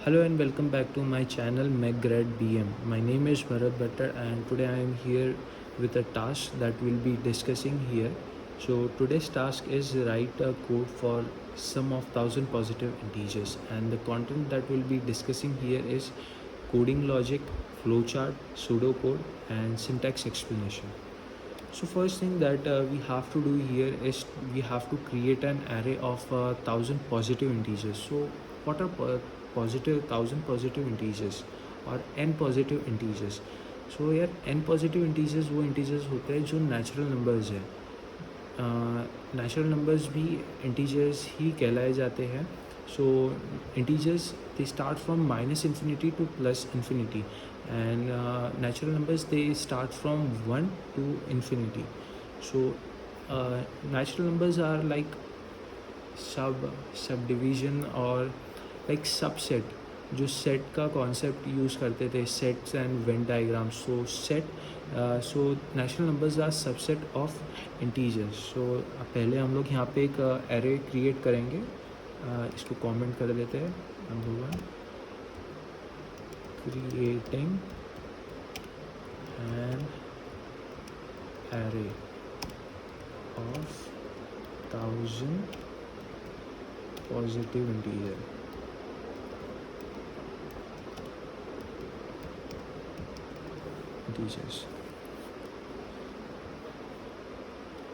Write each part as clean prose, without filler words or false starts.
Hello and welcome back to my channel McGrad BM. My name is Bharat Bhattar and today I am here with a task that we'll be discussing here. So today's task is write a code for sum of 1000 positive integers, and the content that we'll be discussing here is coding logic, flowchart, pseudocode and syntax explanation. So first thing that we have to do here is we have to create an array of 1000 positive integers. So what are positive 1000 positive integers और n positive integers? So यार n positive integers वो integers होते हैं जो natural numbers है. Natural numbers भी integers ही कहलाए जाते हैं. So integers they start from minus infinity to plus infinity and natural numbers they start from 1 to infinity. So natural numbers are like subdivision और like subset. जो set का concept use करते थे, sets and Venn diagram. So set so natural numbers are subset of integers. So पहले हम लोग यहाँ पे एक एरे क्रिएट करेंगे. इसको कमेंट कर देते हैं. Number 1 creating an array of 1000 positive integer.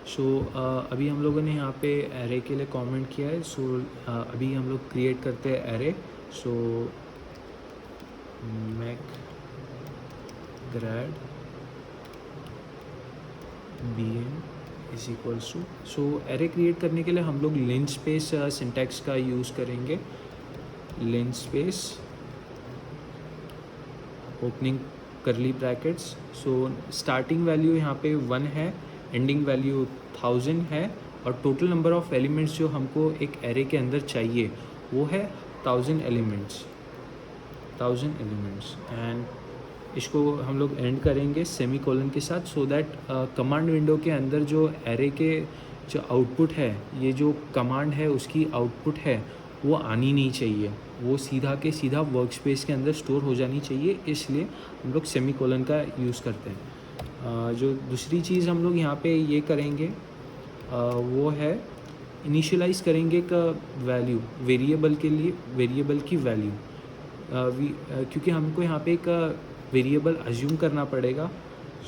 So अभी हम लोगों ने यहाँ पे एरे के लिए कमेंट किया है. सो अभी हम लोग क्रिएट करते हैं array. So McGrad BM is equals to. So array create करने के लिए हम लोग लिनस्पेस सिंटैक्स का यूज़ करेंगे. Linspace opening curly brackets. So starting value यहाँ पे 1 है, एंडिंग वैल्यू 1000 है और टोटल नंबर ऑफ एलिमेंट्स जो हमको एक एरे के अंदर चाहिए वो है 1000 एलिमेंट्स. एंड इसको हम लोग एंड करेंगे सेमी कोलन के साथ. सो दैट कमांड विंडो के अंदर जो एरे के जो आउटपुट है, ये जो कमांड है उसकी आउटपुट है वो आनी नहीं चाहिए, वो सीधा के सीधा वर्क स्पेस के अंदर स्टोर हो जानी चाहिए. इसलिए हम लोग सेमी कोलन का यूज़ करते हैं. जो दूसरी चीज़ हम लोग यहाँ पे ये करेंगे वो है इनिशियलाइज़ करेंगे एक वैल्यू वेरिएबल के लिए, वेरिएबल की वैल्यू. क्योंकि हमको यहाँ पे एक वेरिएबल अज्यूम करना पड़ेगा.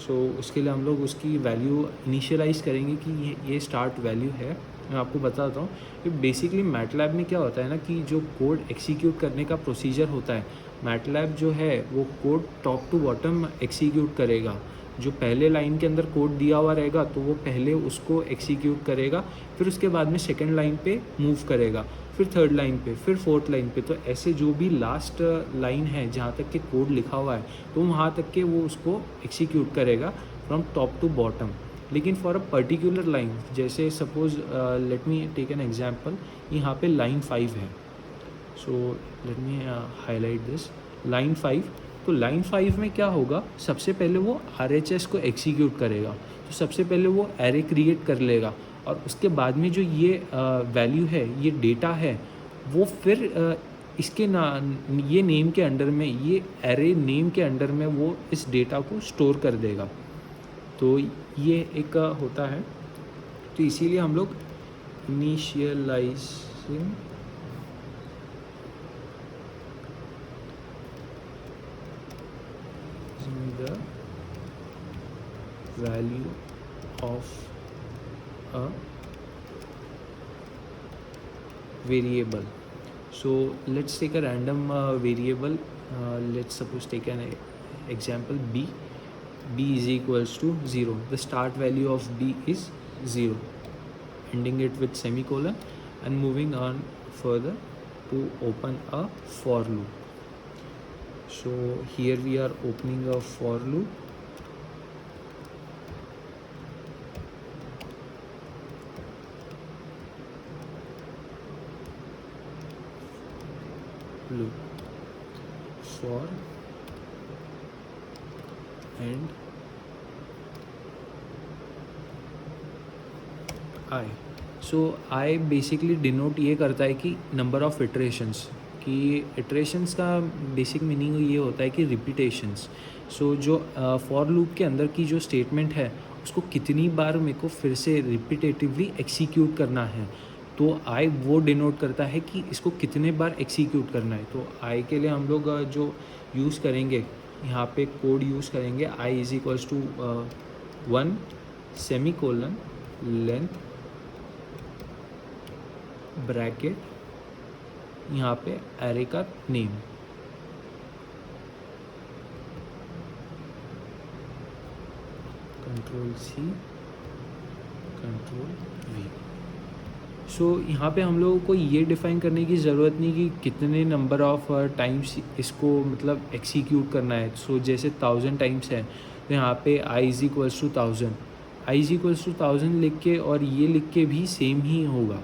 सो उसके लिए हम लोग उसकी वैल्यू इनिशियलाइज़ करेंगे कि ये स्टार्ट वैल्यू है. मैं आपको बताता हूँ कि बेसिकली मैटलैब में क्या होता है ना, कि जो कोड एक्सिक्यूट करने का प्रोसीजर होता है, मैटलैब जो है वो code top to bottom execute करेगा. जो पहले लाइन के अंदर कोड दिया हुआ रहेगा तो वो पहले उसको एक्सिक्यूट करेगा, फिर उसके बाद में सेकंड लाइन पे मूव करेगा, फिर थर्ड लाइन पे, फिर फोर्थ लाइन पे. तो ऐसे जो भी लास्ट लाइन है जहाँ तक के कोड लिखा हुआ है तो वहाँ तक के वो उसको एक्सिक्यूट करेगा फ्रॉम टॉप टू बॉटम. लेकिन फॉर अ पर्टिकुलर लाइन, जैसे suppose let me take an example, यहाँ पे लाइन 5 है. So let me highlight this line 5. तो लाइन 5 में क्या होगा, सबसे पहले वो RHS को एक्सिक्यूट करेगा. तो सबसे पहले वो एरे क्रिएट कर लेगा और उसके बाद में जो ये वैल्यू है, ये डेटा है, वो फिर इसके ये नेम के अंडर में, ये एरे नेम के अंडर में वो इस डेटा को स्टोर कर देगा. तो ये एक होता है. तो इसीलिए हम लोग initialising the value of a variable. So let's take a random variable. Let's suppose take an example b. B is equals to 0. The start value of b is 0, ending it with semicolon and moving on further to open a for loop. So here we are opening a for loop. For and I. So I basically denote ये करता है कि number of iterations, कि iterations का basic meaning ये होता है कि रिपीटेशंस। सो जो फॉर लूप के अंदर की जो स्टेटमेंट है उसको कितनी बार मेरे को फिर से रिपीटेटिवली एक्सिक्यूट करना है, तो आई वो डिनोट करता है कि इसको कितने बार एक्सिक्यूट करना है। तो आई के लिए हम लोग जो यूज़ करेंगे यहाँ पे कोड यूज़ करेंगे, I is equals to 1 semicolon length bracket, यहाँ पे एरे का name, control C control V. So यहाँ पे हम लोगों को ये डिफ़ाइन करने की ज़रूरत नहीं कि कितने नंबर ऑफ़ टाइम्स इसको मतलब एक्सिक्यूट करना है। सो जैसे 1000 टाइम्स है तो यहाँ पे I is equals to 1000, I is equals to 1000 लिख के और ये लिख के भी सेम ही होगा।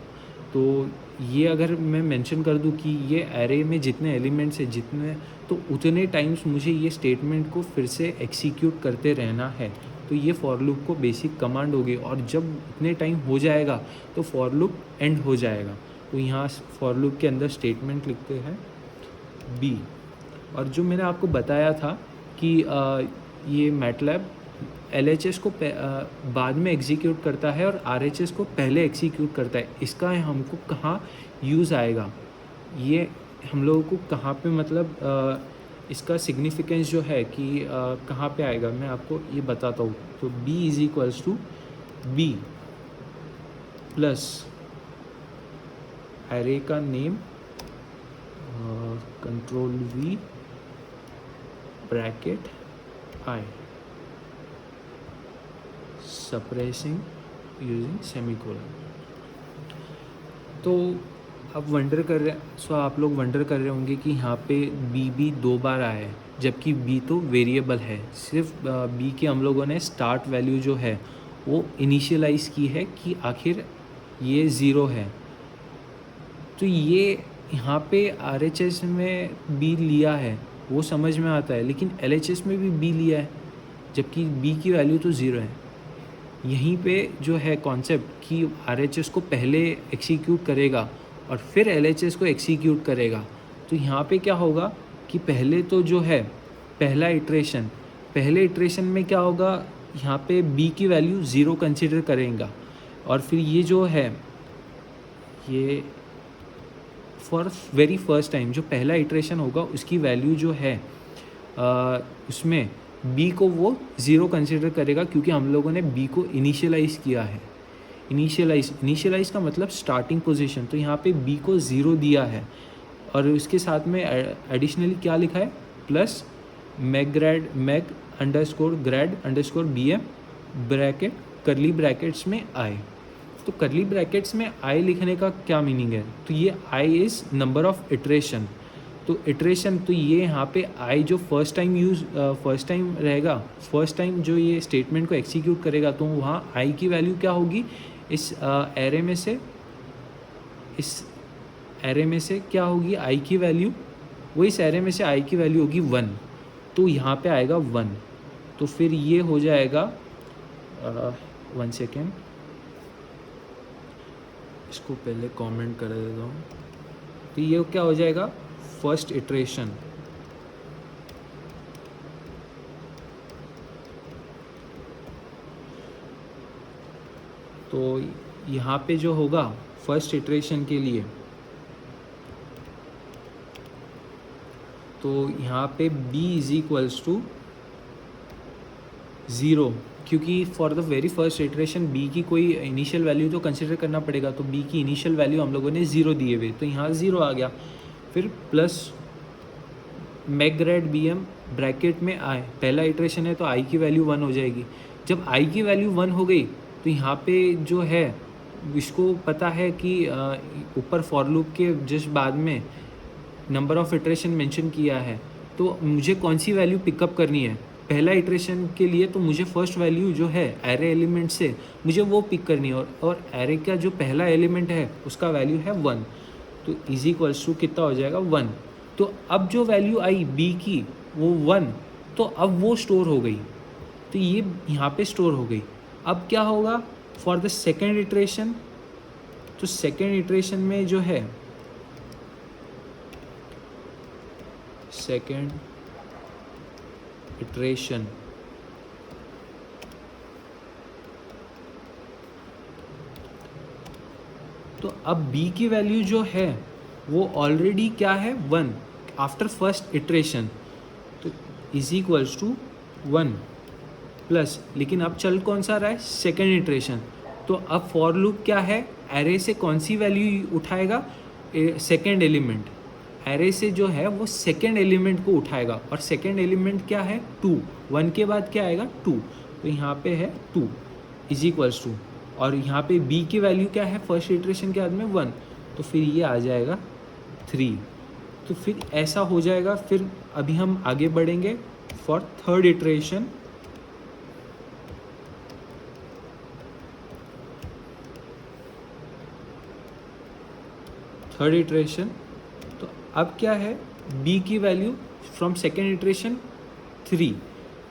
तो ये अगर मैं मेंशन कर दूँ कि ये एरे में जितने एलिमेंट्स हैं जितने, तो उतने टाइम्स मुझे ये स्टेटमेंट को फिर से एक्सिक्यूट करते रहना है। तो ये फॉर लूप को बेसिक कमांड होगी और जब इतने टाइम हो जाएगा तो फॉर लूप एंड हो जाएगा। तो यहाँ फॉर लूप के अंदर स्टेटमेंट लिखते हैं बी। और जो मैंने आपको बताया था कि ये मैटलैब LHS को बाद में एग्जीक्यूट करता है और RHS को पहले एग्जीक्यूट करता है, इसका हमको कहाँ यूज़ आएगा, ये हम लोगों को कहाँ पे मतलब इसका सिग्निफिकेंस जो है कि कहाँ पे आएगा मैं आपको ये बताता हूँ। तो B is equals to B plus array का name control V bracket I suppressing using semicolon. तो आप आप लोग वंडर कर रहे होंगे कि यहाँ पे बी 2 बार आया है जबकि बी तो वेरिएबल है। सिर्फ बी के हम लोगों ने स्टार्ट वैल्यू जो है वो इनिशियलाइज की है कि आखिर ये 0 है। तो ये यहाँ पे RHS में बी लिया है वो समझ में आता है, लेकिन LHS में भी बी लिया है जबकि बी की वैल्यू तो 0 है। यहीं पे जो है कॉन्सेप्ट कि RHS को पहले एक्सिक्यूट करेगा और फिर LHS को एक्सिक्यूट करेगा। तो यहाँ पे क्या होगा कि पहले तो जो है पहले इटरेशन में क्या होगा, यहाँ पे B की वैल्यू 0 कंसिडर करेगा और फिर ये जो है ये फॉर वेरी फर्स्ट टाइम जो पहला इटरेशन होगा उसकी वैल्यू जो है उसमें B को वो 0 कंसिडर करेगा क्योंकि हम लोगों ने B को इनिशियलाइज़ किया है। इनिशियलाइज का मतलब स्टार्टिंग पोजीशन, तो यहाँ पे B को 0 दिया है और उसके साथ में एडिशनली क्या लिखा है plus mag underscore grad underscore BM bracket curly brackets में आई। तो करली ब्रैकेट्स में आई लिखने का क्या मीनिंग है, तो ये I is number of iteration. तो इटरेशन तो ये यहाँ पे आई जो फर्स्ट टाइम रहेगा, फर्स्ट टाइम जो ये स्टेटमेंट को एक्सिक्यूट करेगा तो वहाँ आई की वैल्यू क्या होगी, इस एरे में से क्या होगी आई की वैल्यू, वो इस एरे में से आई की वैल्यू होगी 1, तो यहाँ पे आएगा 1। तो फिर ये हो जाएगा 1 सेकेंड, इसको पहले कमेंट कर देता हूँ। तो ये क्या हो जाएगा फर्स्ट इटरेशन। तो यहाँ पे जो होगा फर्स्ट इटरेशन के लिए, तो यहाँ पे B इज इक्वल्स टू 0 क्योंकि for the very first iteration B की कोई इनिशियल वैल्यू तो कंसिडर करना पड़ेगा। तो B की इनिशियल वैल्यू हम लोगों ने 0 दिए हुए, तो यहाँ 0 आ गया। फिर प्लस मैग्रेड BM ब्रैकेट में आई, पहला इटरेशन है तो आई की वैल्यू 1 हो जाएगी। जब आई की वैल्यू 1 हो गई तो यहाँ पे जो है इसको पता है कि ऊपर फॉर लूप के जस्ट बाद में नंबर ऑफ इटरेशन मेंशन किया है, तो मुझे कौन सी वैल्यू पिकअप करनी है। पहला इटरेशन के लिए तो मुझे फर्स्ट वैल्यू जो है एरे एलिमेंट से मुझे वो पिक करनी है और एरे का जो पहला एलिमेंट है उसका वैल्यू है 1, तो इज इक्वल्स टू कितना हो जाएगा 1। तो अब जो वैल्यू आई B की वो 1, तो अब वो स्टोर हो गई, तो ये यहाँ पे स्टोर हो गई। अब क्या होगा फॉर द सेकेंड इटरेशन, तो सेकेंड इटरेशन में जो है सेकेंड इटरेशन। तो अब b की वैल्यू जो है वो ऑलरेडी क्या है 1 आफ्टर फर्स्ट इटरेशन, तो इज इक्वल्स टू 1 प्लस, लेकिन अब चल कौन सा रहा है सेकेंड इटरेशन। तो अब फॉर लूप क्या है, एरे से कौन सी वैल्यू उठाएगा, सेकेंड एलिमेंट। एरे से जो है वो सेकेंड एलिमेंट को उठाएगा, और सेकेंड एलिमेंट क्या है 2, 1 के बाद क्या आएगा 2, तो यहाँ पे है 2 इज इक्वल्स टू, और यहाँ पे b की वैल्यू क्या है फर्स्ट इटरेशन के बाद में 1, तो फिर ये आ जाएगा 3। तो फिर ऐसा हो जाएगा। फिर अभी हम आगे बढ़ेंगे for third iteration. Third iteration, तो अब क्या है b की वैल्यू फ्रॉम सेकेंड इटरेशन 3,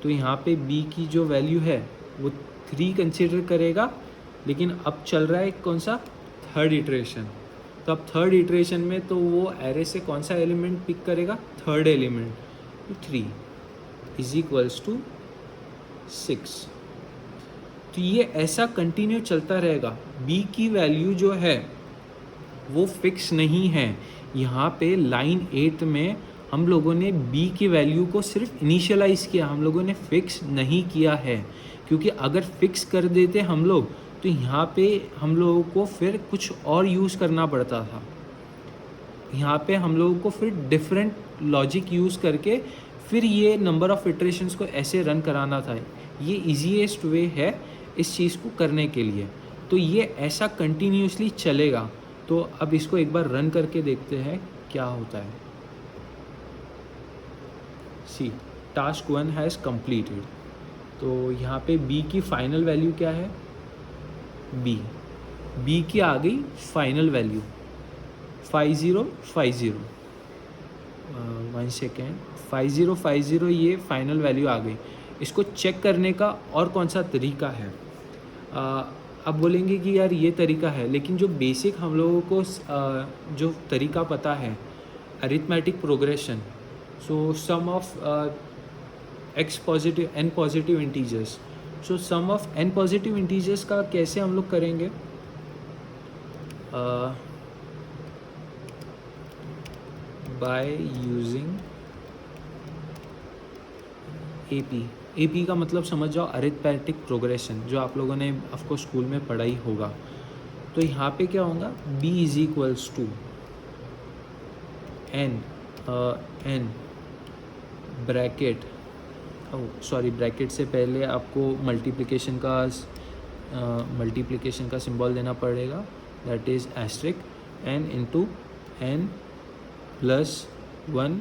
तो यहाँ पे b की जो वैल्यू है वो 3 कंसिडर करेगा, लेकिन अब चल रहा है कौन सा थर्ड इटरेशन। तो अब थर्ड इटरेशन में तो वो एरे से कौन सा एलिमेंट पिक करेगा, थर्ड एलिमेंट, तो 3 इज इक्वल्स टू 6। तो ये ऐसा कंटिन्यू चलता रहेगा। b की वैल्यू जो है वो फिक्स नहीं है। यहाँ पे लाइन 8 में हम लोगों ने b की वैल्यू को सिर्फ इनिशियलाइज किया, हम लोगों ने फिक्स नहीं किया है, क्योंकि अगर फिक्स कर देते हम लोग तो यहाँ पे हम लोगों को फिर कुछ और यूज़ करना पड़ता था। यहाँ पे हम लोगों को फिर डिफरेंट लॉजिक यूज़ करके फिर ये नंबर ऑफ़ इटरेशंस को ऐसे रन कराना था। ये ईजीएस्ट वे है इस चीज़ को करने के लिए। तो ये ऐसा कंटिन्यूसली चलेगा। तो अब इसको एक बार रन करके देखते हैं क्या होता है। सी टास्क 1 हैज़ कंप्लीटेड। तो यहाँ पे b की फाइनल वैल्यू क्या है, b की आ गई फाइनल वैल्यू 5050। 1 सेकेंड, 5050 ये फाइनल वैल्यू आ गई। इसको चेक करने का और कौन सा तरीका है, अब बोलेंगे कि यार ये तरीका है, लेकिन जो बेसिक हम लोगों को जो तरीका पता है arithmetic progression, so sum of x positive n positive integers, so sum of n positive integers का कैसे हम लोग करेंगे, बाय यूजिंग AP का मतलब समझ जाओ अरिथमेटिक प्रोग्रेशन, जो आप लोगों ने आपको स्कूल में पढ़ाई होगा। तो यहाँ पे क्या होगा, b is equals to n bracket, bracket से पहले आपको मल्टीप्लिकेशन का सिंबल देना पड़ेगा, that is asterisk n into n plus 1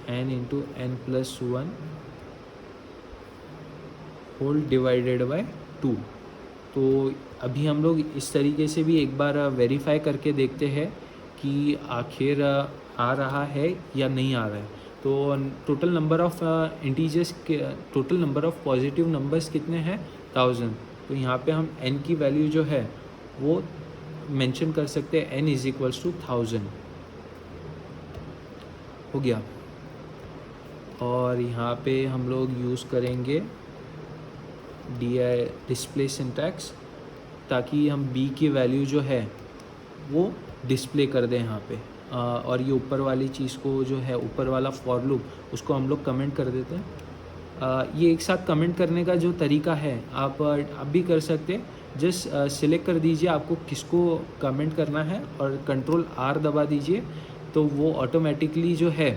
n into n plus 1 whole divided by 2। तो अभी हम लोग इस तरीके से भी एक बार वेरीफाई करके देखते हैं कि आखिर आ रहा है या नहीं आ रहा है। तो टोटल नंबर ऑफ़ इंटीजर्स के, total number of positive numbers कितने हैं 1000। तो यहाँ पे हम n की वैल्यू जो है वो मेंशन कर सकते हैं, n इज इक्वल्स टू 1000 हो गया। और यहाँ पे हम लोग यूज़ करेंगे डिस्प्ले सिंटैक्स, ताकि हम b की वैल्यू जो है वो डिस्प्ले कर दें यहाँ पे। और ये ऊपर वाली चीज़ को जो है, ऊपर वाला फॉर लूप, उसको हम लोग कमेंट कर देते हैं। ये एक साथ कमेंट करने का जो तरीका है आप भी कर सकते हैं। जस्ट सिलेक्ट कर दीजिए आपको किसको कमेंट करना है और कंट्रोल R दबा दीजिए, तो वो ऑटोमेटिकली जो है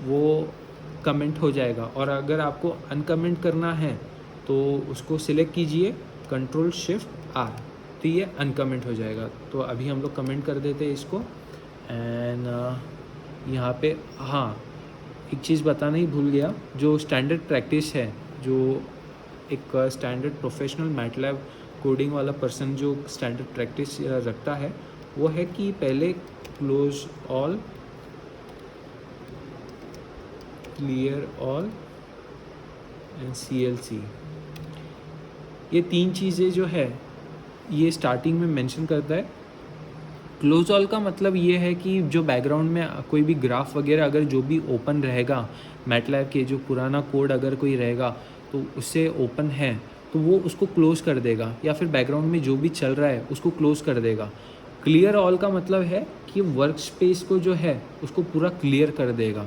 वो कमेंट हो जाएगा। और अगर आपको अनकमेंट करना है तो उसको सिलेक्ट कीजिए कंट्रोल शिफ्ट R, तो ये अनकमेंट हो जाएगा। तो अभी हम लोग कमेंट कर देते हैं इसको। एंड यहाँ पे हाँ, एक चीज़ बताना ही भूल गया, जो स्टैंडर्ड प्रैक्टिस है, जो एक स्टैंडर्ड प्रोफेशनल मैटलैब कोडिंग वाला पर्सन जो स्टैंडर्ड प्रैक्टिस रखता है, वो है कि पहले close all, clear all and CLC, ये 3 चीज़ें जो है ये स्टार्टिंग में मेंशन करता है। क्लोज ऑल का मतलब ये है कि जो बैकग्राउंड में कोई भी ग्राफ वगैरह अगर जो भी ओपन रहेगा, मैटलैब के जो पुराना कोड अगर कोई रहेगा तो उससे ओपन है तो वो उसको क्लोज़ कर देगा, या फिर बैकग्राउंड में जो भी चल रहा है उसको क्लोज़ कर देगा। क्लियर ऑल का मतलब है कि वर्क स्पेस को जो है उसको पूरा क्लियर कर देगा।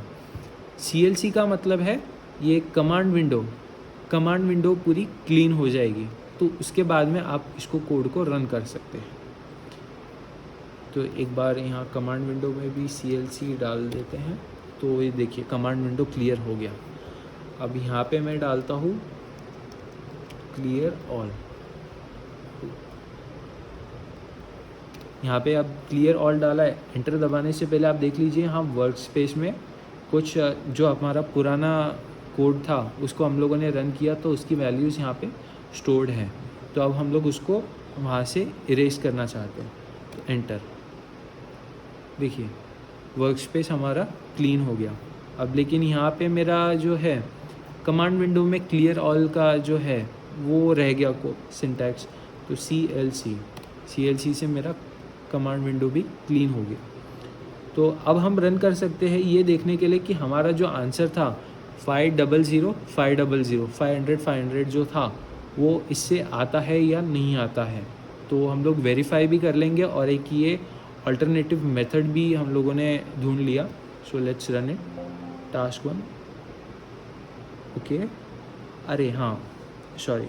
CLC का मतलब है ये कमांड विंडो पूरी क्लीन हो जाएगी, तो उसके बाद में आप इसको कोड को रन कर सकते हैं। तो एक बार यहाँ कमांड विंडो में भी CLC डाल देते हैं, तो ये देखिए कमांड विंडो क्लियर हो गया। अब यहाँ पे मैं डालता हूँ क्लियर ऑल। यहाँ पे अब क्लियर ऑल डाला है, एंटर दबाने से पहले आप देख लीजिए हाँ वर्क स्पेस में कुछ जो हमारा पुराना कोड था उसको हम लोगों ने रन किया तो उसकी वैल्यूज़ यहाँ पे स्टोर्ड हैं। तो अब हम लोग उसको वहाँ से इरेज करना चाहते हैं, तो एंटर। देखिए वर्क स्पेस हमारा क्लीन हो गया। अब लेकिन यहाँ पे मेरा जो है कमांड विंडो में क्लियर ऑल का जो है वो रह गया को सिंटैक्स, तो CLC से मेरा कमांड विंडो भी क्लीन हो गया। तो अब हम रन कर सकते हैं ये देखने के लिए कि हमारा जो आंसर था 500 जो था वो इससे आता है या नहीं आता है। तो हम लोग वेरीफाई भी कर लेंगे और एक ये अल्टरनेटिव मेथड भी हम लोगों ने ढूंढ लिया। So let's run it, task 1। Okay, अरे हाँ सॉरी,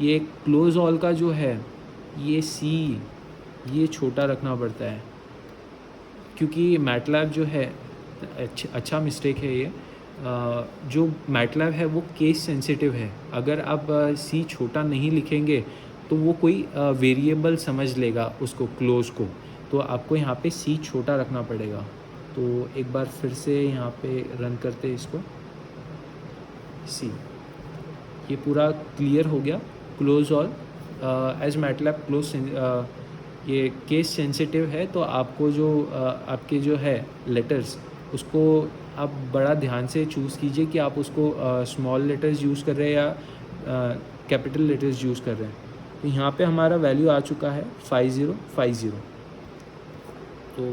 ये क्लोज ऑल का जो है ये छोटा रखना पड़ता है, क्योंकि मैटलैब जो है अच्छा मिस्टेक है ये। जो मैटलैब है वो केस सेंसिटिव है। अगर आप C छोटा नहीं लिखेंगे तो वो कोई वेरिएबल समझ लेगा उसको, क्लोज को। तो आपको यहाँ पे C छोटा रखना पड़ेगा। तो एक बार फिर से यहाँ पे रन करते इसको। C ये पूरा क्लियर हो गया। Close all as MATLAB close, ये केस सेंसिटिव है तो आपको जो आपके जो है लेटर्स उसको आप बड़ा ध्यान से चूज़ कीजिए कि आप उसको स्मॉल लेटर्स यूज़ कर रहे हैं या कैपिटल लेटर्स यूज़ कर रहे हैं। तो यहाँ पे हमारा वैल्यू आ चुका है 5050। तो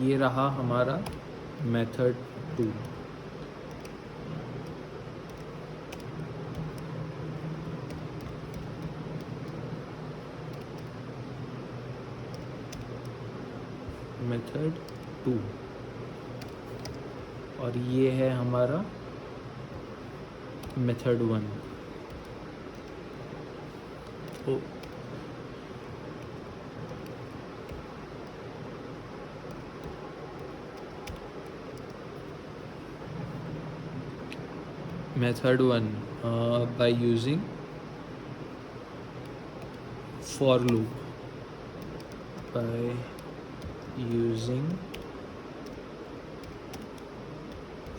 ये रहा हमारा मेथड 2। मेथड 2 और ये है हमारा मेथड 1। तो method 1 by using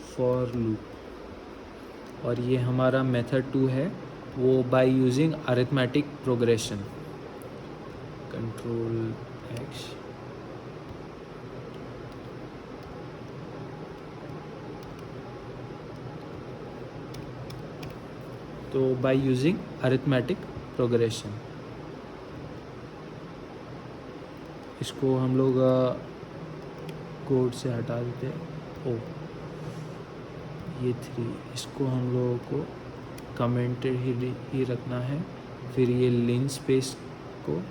for loop, और ये हमारा मेथड 2 है वो by using arithmetic progression, control X। तो बाय यूजिंग अरिथमेटिक प्रोग्रेशन इसको हम लोग कोड से हटा देते हैं। ओ ये 3, इसको हम लोगों को कमेंटेड ही रखना है। फिर ये लिन स्पेस को,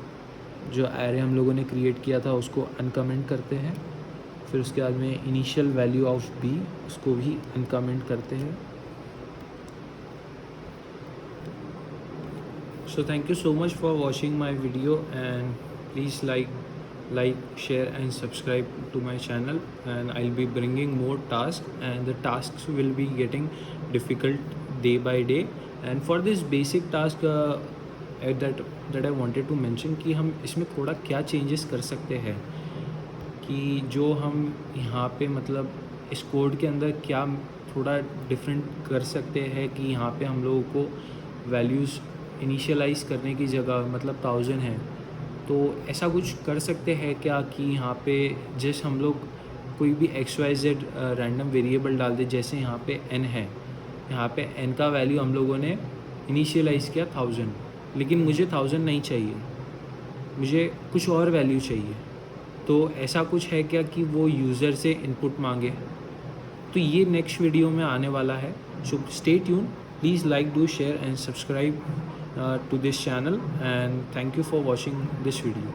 जो एरे हम लोगों ने क्रिएट किया था उसको अनकमेंट करते हैं। फिर उसके बाद में इनिशियल वैल्यू ऑफ b उसको भी अनकमेंट करते हैं। So thank you so much for watching my video, and please like, share and subscribe to my channel, and I'll be bringing more tasks, and the tasks will be getting difficult day by day. And for this basic task that I wanted to mention कि हम इसमें थोड़ा क्या changes कर सकते हैं, कि जो हम यहाँ पे मतलब इस कोड के अंदर क्या थोड़ा डिफरेंट कर सकते हैं कि यहाँ पे हम लोगों को वैल्यूज़ इनिशियलाइज करने की जगह मतलब 1000 है, तो ऐसा कुछ कर सकते हैं क्या कि यहाँ पे जैसे हम लोग कोई भी XYZ रैंडम वेरिएबल डाल दे। जैसे यहाँ पे n है, यहाँ पे n का वैल्यू हम लोगों ने इनिशियलाइज़ किया 1000, लेकिन मुझे 1000 नहीं चाहिए, मुझे कुछ और वैल्यू चाहिए। तो ऐसा कुछ है क्या कि वो यूज़र से इनपुट मांगे? तो ये नेक्स्ट वीडियो में आने वाला है। So stay tune, please like, do share and subscribe to this channel, and thank you for watching this video.